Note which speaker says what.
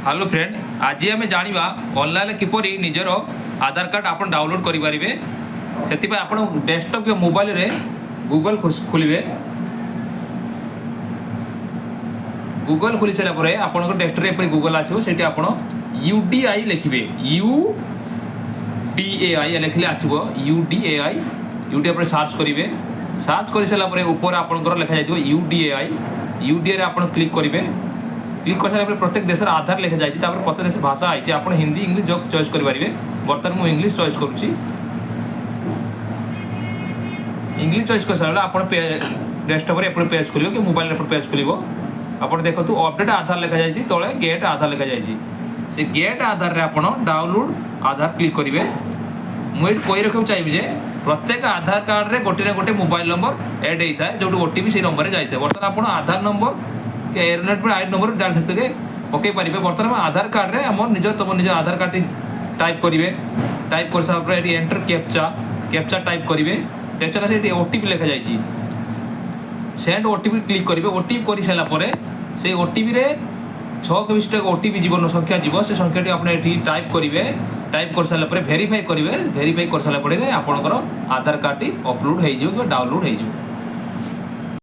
Speaker 1: Hello friend, आज आम जाना ऑनलाइन किपरि निजर आधार कार्ड आप डाउनलोड करेंगे से आप डेस्कटॉप या मोबाइल रे गूगल खोलिए। गूगल खोली सारापर आप डेस्कटॉप गूगल आसो से आप UDI लिखे UDAI लिखले आसो UDAI पर सर्च करेंगे। सर्च कर सारापर ऊपर आपंकर लिखा जाए UDAI आप क्लिक करेंगे। क्लिक कर सारा प्रत्येक देश आधार लिखा जाए प्रत्येक देश भाषा आई आप हिंदी इंग्लिश जो चॉइस करेंगे। बर्तमान मुझे इंग्लिश चॉइस करुँची। इंग्लिश चॉइस कर सारा आप डेस्कटॉप पेज खोल कि मोबाइल पेज खोल आप देखो अपडेट आधार लिखा जाए तले गेट आधार लिखा जाए से गेट आधार आप डाउनलोड आधार क्लिक करेंगे। मुझे कही रखा चाहिए प्रत्येक आधार कार्ड रे गोटे ना गोटे मोबाइल नंबर एड होता है जो OTP से नंबर जाए। बर्तमान आप आधार नंबर एयरनेट पर आई नंबर डाल सकते पकई पारे। बर्तमान आधार कार्ड रे आम निज तुम निज आधार कार्ड टाइप करेंगे। टाइप कर सारा एंटर कैप्चा टाइप करेंगे। कैप्चा से OTP लिखा जाए सेंड OTP क्लिक करेंगे। OTP कर सारापर से OTP रे 6 विशिष्ट OTP जीवन संख्या जीव से संख्याटी आप टाइप करेंगे। टाइप कर सारापर वेरीफाई करेंगे। वेरीफाई कर सारापर आपंकर आधार कार्ड अपलोड हो डाउनलोड हो।